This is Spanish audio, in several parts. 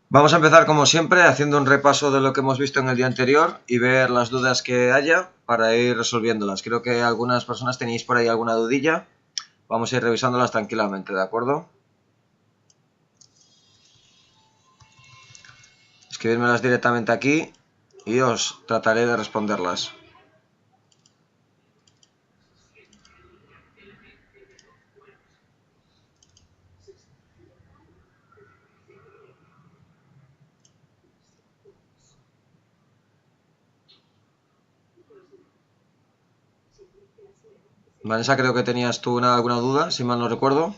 Vamos a empezar como siempre haciendo un repaso de lo que hemos visto en el día anterior y ver las dudas que haya para ir resolviéndolas. Creo que algunas personas tenéis por ahí alguna dudilla. Vamos a ir revisándolas tranquilamente, ¿de acuerdo? Escribidmelas directamente aquí y os trataré de responderlas. Vanessa, creo que tenías tú alguna duda, si mal no recuerdo.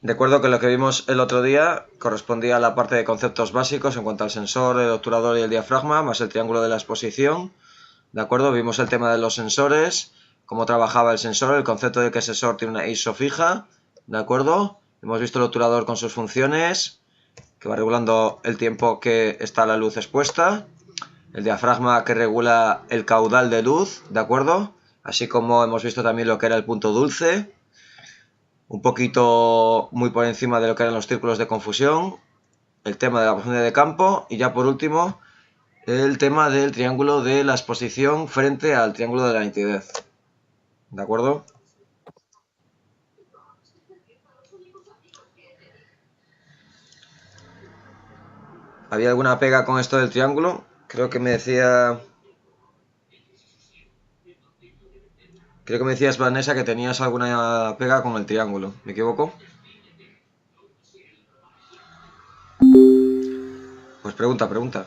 Recuerdo que lo que vimos el otro día correspondía a la parte de conceptos básicos en cuanto al sensor, el obturador y el diafragma, más el triángulo de la exposición. ¿De acuerdo? Vimos el tema de los sensores, cómo trabajaba el sensor, el concepto de que el sensor tiene una ISO fija, ¿de acuerdo? Hemos visto el obturador con sus funciones, que va regulando el tiempo que está la luz expuesta, el diafragma que regula el caudal de luz, ¿de acuerdo? Así como hemos visto también lo que era el punto dulce, un poquito muy por encima de lo que eran los círculos de confusión, el tema de la profundidad de campo y ya por último el tema del triángulo de la exposición frente al triángulo de la nitidez. ¿De acuerdo? ¿Había alguna pega con esto del triángulo? Creo que me decía... Creo que me decías, Vanessa, que tenías alguna pega con el triángulo. ¿Me equivoco? Pues pregunta, pregunta.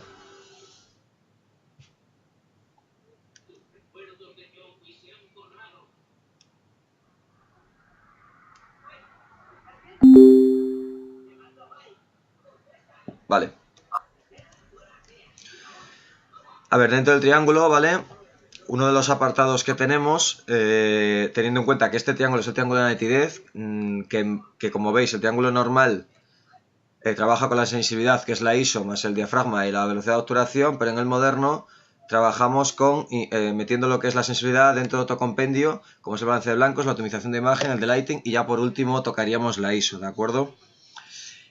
Vale. A ver, dentro del triángulo, ¿vale? Uno de los apartados que tenemos, teniendo en cuenta que este triángulo es el triángulo de la nitidez, que como veis el triángulo normal trabaja con la sensibilidad, que es la ISO, más el diafragma y la velocidad de obturación, pero en el moderno trabajamos con metiendo lo que es la sensibilidad dentro de otro compendio, como es el balance de blancos, la optimización de imagen, el de lighting, y ya por último tocaríamos la ISO, ¿de acuerdo?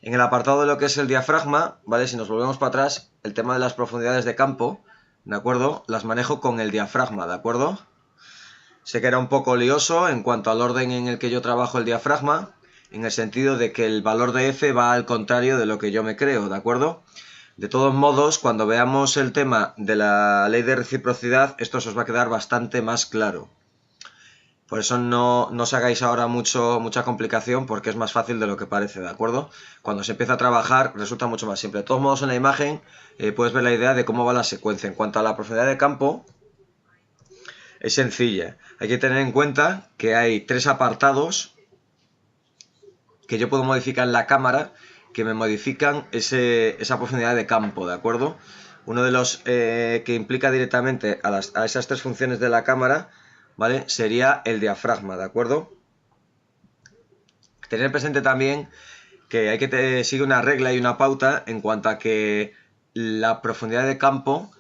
En el apartado de lo que es el diafragma, ¿vale? Si nos volvemos para atrás, el tema de las profundidades de campo, ¿de acuerdo? Las manejo con el diafragma, ¿de acuerdo? Sé que era un poco lioso en cuanto al orden en el que yo trabajo el diafragma, en el sentido de que el valor de F va al contrario de lo que yo me creo, ¿de acuerdo? De todos modos, cuando veamos el tema de la ley de reciprocidad, esto os va a quedar bastante más claro. Por eso no os hagáis ahora mucha complicación, porque es más fácil de lo que parece, ¿de acuerdo? Cuando se empieza a trabajar resulta mucho más simple. De todos modos, en la imagen puedes ver la idea de cómo va la secuencia. En cuanto a la profundidad de campo, es sencilla. Hay que tener en cuenta que hay tres apartados que yo puedo modificar en la cámara que me modifican esa profundidad de campo, ¿de acuerdo? Uno de los que implica directamente a esas tres funciones de la cámara, ¿vale? Sería el diafragma, ¿de acuerdo? Tener presente también que hay que seguir una regla y una pauta en cuanto a que la profundidad de campo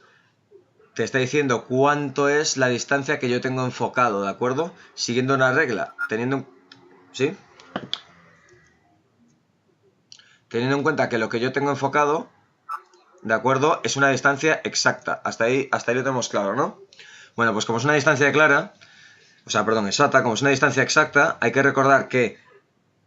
te está diciendo cuánto es la distancia que yo tengo enfocado, ¿de acuerdo? Siguiendo una regla, ¿sí? Teniendo en cuenta que lo que yo tengo enfocado, ¿de acuerdo? Es una distancia exacta. Hasta ahí lo tenemos claro, ¿no? Bueno, pues como es una distancia clara, exacta, como es una distancia exacta, hay que recordar que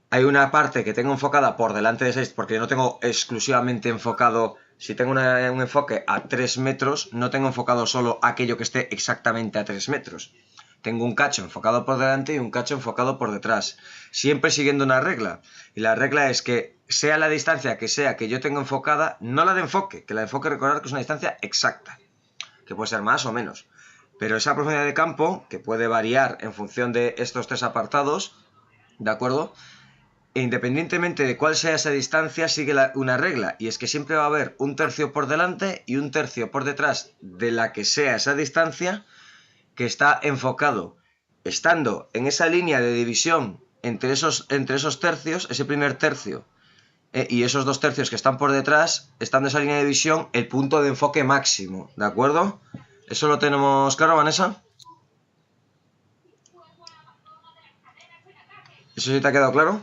hay una parte que tengo enfocada por delante de 6, porque yo no tengo exclusivamente enfocado, si tengo un enfoque a 3 metros, no tengo enfocado solo aquello que esté exactamente a 3 metros. Tengo un cacho enfocado por delante y un cacho enfocado por detrás, siempre siguiendo una regla. Y la regla es que sea la distancia que yo tengo enfocada, no la de enfoque, que la de enfoque recordar que es una distancia exacta, que puede ser más o menos. Pero esa profundidad de campo, que puede variar en función de estos tres apartados, ¿de acuerdo? E independientemente de cuál sea esa distancia, sigue una regla, y es que siempre va a haber un tercio por delante y un tercio por detrás de la que sea esa distancia que está enfocado. Estando en esa línea de división entre esos tercios, ese primer tercio y esos 2/3 que están por detrás, estando esa línea de visión, el punto de enfoque máximo, ¿de acuerdo? ¿Eso lo tenemos claro, Vanessa? ¿Eso sí te ha quedado claro?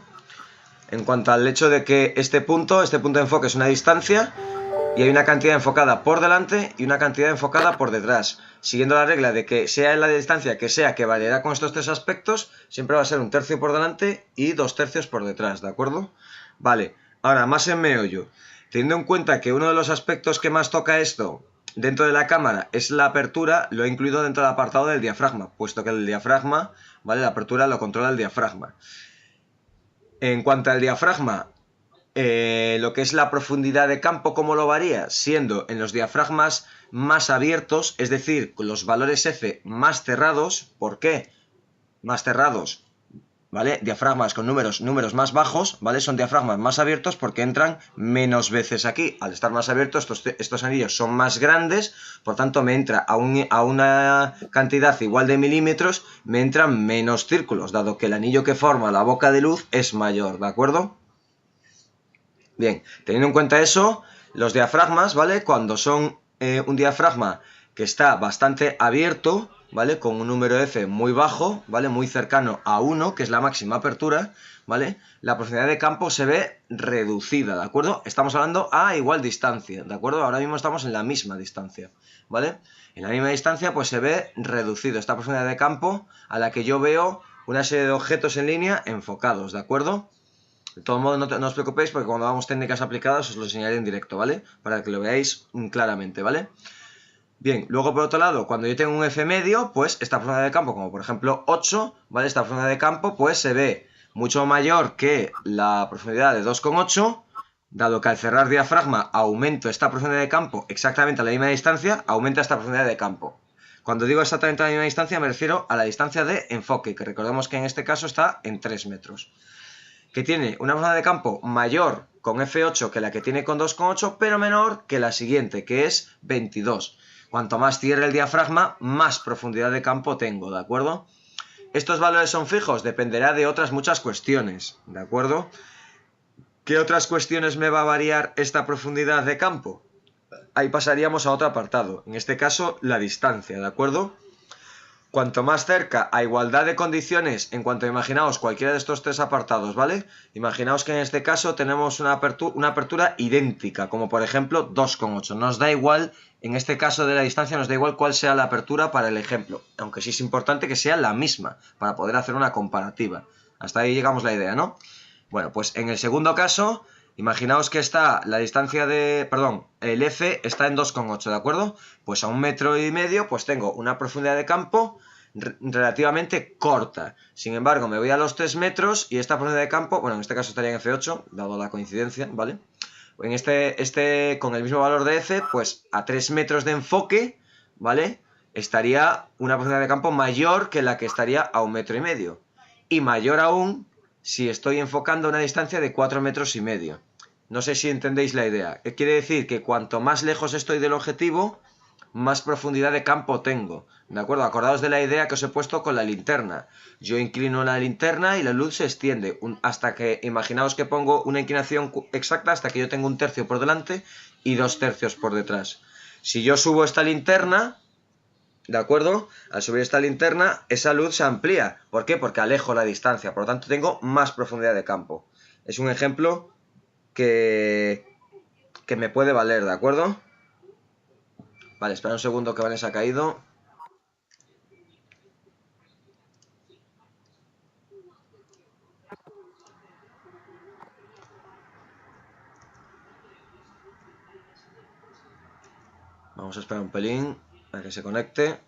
En cuanto al hecho de que este punto de enfoque es una distancia y hay una cantidad enfocada por delante y una cantidad enfocada por detrás. Siguiendo la regla de que sea en la distancia que sea, que variará con estos tres aspectos, siempre va a ser 1/3 por delante y 2/3 por detrás, ¿de acuerdo? Vale, ahora más en meollo. Teniendo en cuenta que uno de los aspectos que más toca esto dentro de la cámara es la apertura, lo he incluido dentro del apartado del diafragma, puesto que el diafragma, ¿vale? La apertura lo controla el diafragma. En cuanto al diafragma, lo que es la profundidad de campo, ¿cómo lo varía? Siendo en los diafragmas más abiertos, es decir, con los valores F más cerrados. ¿Por qué? Más cerrados, ¿vale? Diafragmas con números más bajos, ¿vale? Son diafragmas más abiertos porque entran menos veces aquí. Al estar más abiertos, estos anillos son más grandes, por tanto me entra a una cantidad igual de milímetros, me entran menos círculos, dado que el anillo que forma la boca de luz es mayor, ¿de acuerdo? Bien, teniendo en cuenta eso, los diafragmas, ¿vale? Cuando son un diafragma que está bastante abierto, ¿vale? Con un número F muy bajo, ¿vale? Muy cercano a 1, que es la máxima apertura, ¿vale? La profundidad de campo se ve reducida, ¿de acuerdo? Estamos hablando a igual distancia, ¿de acuerdo? Ahora mismo estamos en la misma distancia, ¿vale? En la misma distancia, pues se ve reducido esta profundidad de campo a la que yo veo una serie de objetos en línea enfocados, ¿de acuerdo? De todo modo, no os preocupéis porque cuando hagamos técnicas aplicadas os lo enseñaré en directo, ¿vale? Para que lo veáis claramente, ¿vale? Bien, luego por otro lado, cuando yo tengo un F medio, pues esta profundidad de campo, como por ejemplo 8, ¿vale? Esta profundidad de campo pues se ve mucho mayor que la profundidad de 2,8, dado que al cerrar diafragma aumento esta profundidad de campo exactamente a la misma distancia, aumenta esta profundidad de campo. Cuando digo exactamente a la misma distancia me refiero a la distancia de enfoque, que recordemos que en este caso está en 3 metros. Que tiene una profundidad de campo mayor con F8 que la que tiene con 2,8, pero menor que la siguiente, que es 22. Cuanto más cierre el diafragma, más profundidad de campo tengo, ¿de acuerdo? ¿Estos valores son fijos? Dependerá de otras muchas cuestiones, ¿de acuerdo? ¿Qué otras cuestiones me va a variar esta profundidad de campo? Ahí pasaríamos a otro apartado, en este caso la distancia, ¿de acuerdo? Cuanto más cerca a igualdad de condiciones en cuanto imaginaos cualquiera de estos tres apartados, ¿vale? Imaginaos que en este caso tenemos una apertura idéntica, como por ejemplo 2,8. Nos da igual, en este caso de la distancia, nos da igual cuál sea la apertura para el ejemplo, aunque sí es importante que sea la misma, para poder hacer una comparativa. Hasta ahí llegamos la idea, ¿no? Bueno, pues en el segundo caso, imaginaos que está la distancia de, perdón, el F está en 2,8, ¿de acuerdo? Pues a 1,5 metros, pues tengo una profundidad de campo relativamente corta. Sin embargo, me voy a los 3 metros y esta profundidad de campo, bueno, en este caso estaría en F8, dado la coincidencia, ¿vale? En con el mismo valor de F, pues a 3 metros de enfoque, ¿vale? Estaría una profundidad de campo mayor que la que estaría a 1,5 metros. Y mayor aún si estoy enfocando a una distancia de 4,5 metros. No sé si entendéis la idea. Quiere decir que cuanto más lejos estoy del objetivo, más profundidad de campo tengo. ¿De acuerdo? Acordaos de la idea que os he puesto con la linterna. Yo inclino la linterna y la luz se extiende hasta que, imaginaos que pongo una inclinación exacta hasta que yo tengo 1/3 por delante y 2/3 por detrás. Si yo subo esta linterna, ¿de acuerdo? Al subir esta linterna, esa luz se amplía. ¿Por qué? Porque alejo la distancia. Por lo tanto, tengo más profundidad de campo. Es un ejemplo que me puede valer, ¿de acuerdo? Vale, espera un segundo que Vanessa ha caído. Vamos a esperar un pelín para que se conecte.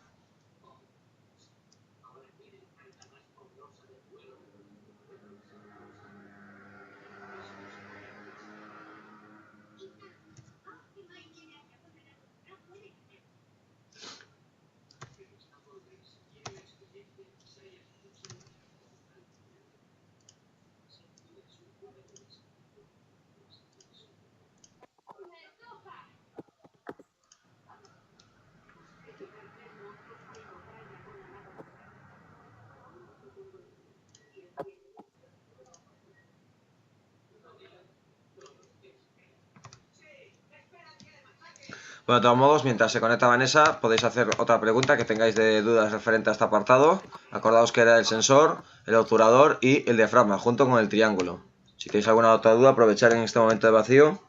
Bueno, de todos modos, mientras se conecta Vanessa, podéis hacer otra pregunta que tengáis de dudas referente a este apartado. Acordaos que era el sensor, el obturador y el diafragma, junto con el triángulo. Si tenéis alguna otra duda, aprovechar en este momento de vacío.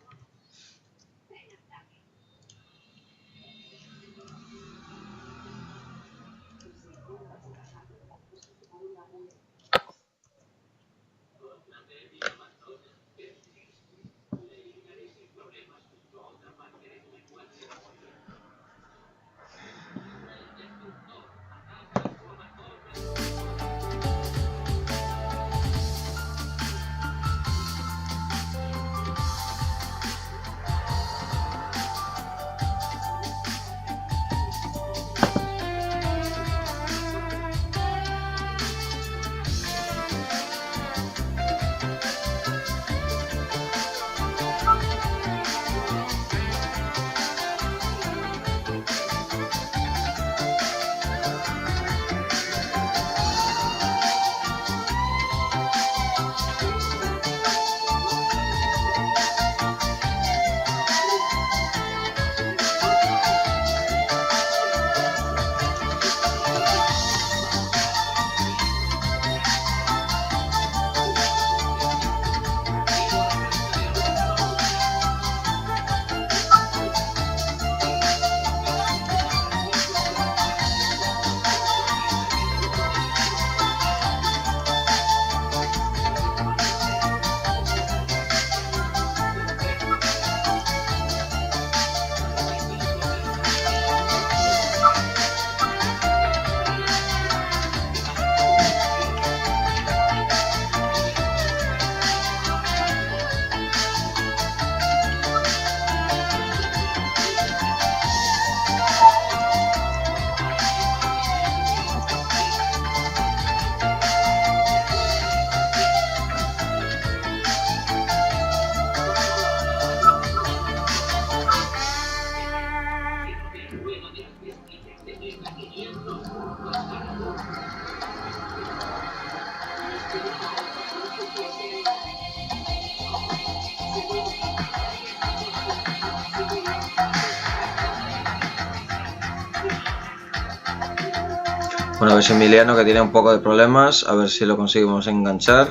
Bueno, a ver si Emiliano, que tiene un poco de problemas, a ver si lo conseguimos enganchar.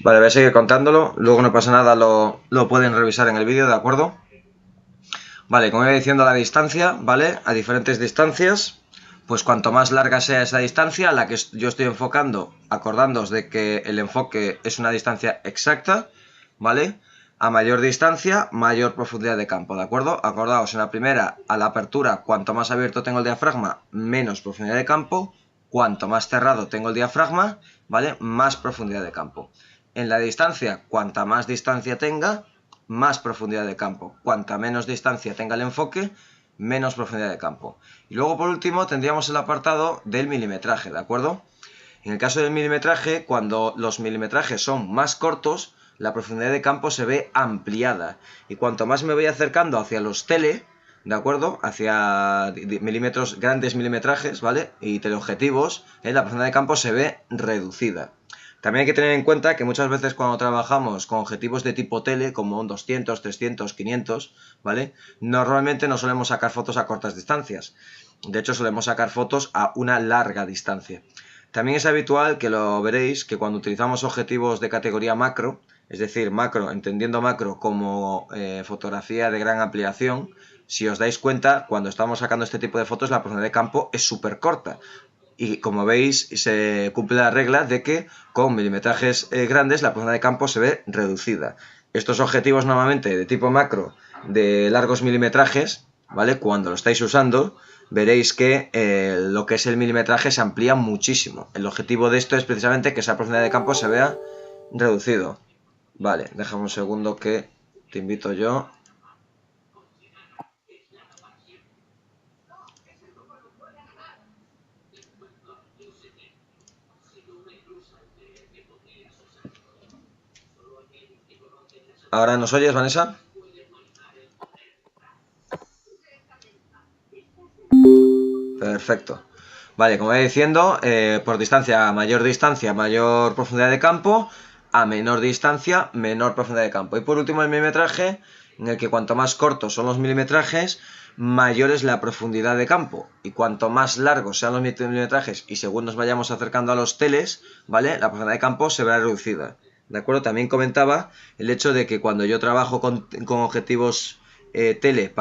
Vale, voy a seguir contándolo, luego no pasa nada, lo pueden revisar en el vídeo, ¿de acuerdo? Vale, como iba diciendo, la distancia, ¿vale? A diferentes distancias, pues cuanto más larga sea esa distancia a la que yo estoy enfocando, acordándoos de que el enfoque es una distancia exacta, ¿vale? A mayor distancia, mayor profundidad de campo, ¿de acuerdo? Acordaos, en la primera, a la apertura, cuanto más abierto tengo el diafragma, menos profundidad de campo. Cuanto más cerrado tengo el diafragma, ¿vale? Más profundidad de campo. En la distancia, cuanta más distancia tenga, más profundidad de campo. Cuanta menos distancia tenga el enfoque, menos profundidad de campo. Y luego, por último, tendríamos el apartado del milimetraje, ¿de acuerdo? En el caso del milimetraje, cuando los milimetrajes son más cortos, la profundidad de campo se ve ampliada. Y cuanto más me voy acercando hacia los tele, ¿de acuerdo? Hacia milímetros, grandes milimetrajes, ¿vale? Y teleobjetivos, la profundidad de campo se ve reducida. También hay que tener en cuenta que muchas veces cuando trabajamos con objetivos de tipo tele, como un 200, 300, 500, ¿vale? Normalmente no solemos sacar fotos a cortas distancias. De hecho, solemos sacar fotos a una larga distancia. También es habitual, que lo veréis, que cuando utilizamos objetivos de categoría macro, es decir, macro, entendiendo macro como fotografía de gran ampliación, si os dais cuenta, cuando estamos sacando este tipo de fotos, la profundidad de campo es súper corta. Y como veis, se cumple la regla de que con milimetrajes grandes la profundidad de campo se ve reducida. Estos objetivos normalmente de tipo macro, de largos milimetrajes, ¿vale? Cuando lo estáis usando, veréis que lo que es el milimetraje se amplía muchísimo. El objetivo de esto es precisamente que esa profundidad de campo se vea reducido. Vale, déjame un segundo que te invito yo. ¿Ahora nos oyes, Vanessa? Perfecto. Vale, como iba diciendo, por distancia, mayor profundidad de campo, a menor distancia, menor profundidad de campo. Y por último el milimetraje, en el que cuanto más cortos son los milimetrajes, mayor es la profundidad de campo. Y cuanto más largos sean los milimetrajes y según nos vayamos acercando a los teles, ¿vale? La profundidad de campo se verá reducida. ¿De acuerdo? También comentaba el hecho de que cuando yo trabajo con objetivos tele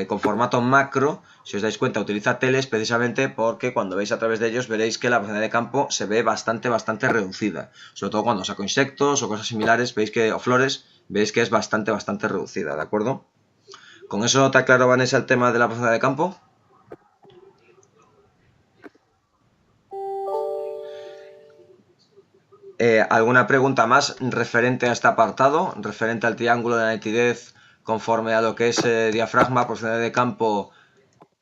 con formato macro, si os dais cuenta, utiliza teles precisamente porque cuando veis a través de ellos veréis que la profundidad de campo se ve bastante reducida. Sobre todo cuando saco insectos o cosas similares, o flores, veis que es bastante reducida, ¿de acuerdo? ¿Con eso te aclaro, Vanessa, el tema de la profundidad de campo? ¿Alguna pregunta más referente a este apartado, referente al triángulo de la nitidez conforme a lo que es diafragma, profundidad de campo,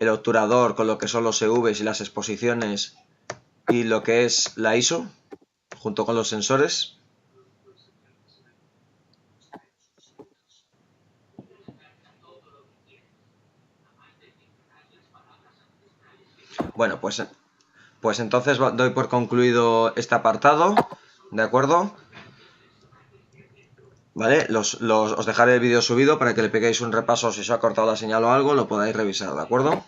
el obturador con lo que son los EVs y las exposiciones y lo que es la ISO junto con los sensores? Bueno, pues entonces doy por concluido este apartado, ¿de acuerdo? ¿Vale? Os dejaré el vídeo subido para que le peguéis un repaso si os ha cortado la señal o algo, lo podáis revisar, ¿de acuerdo?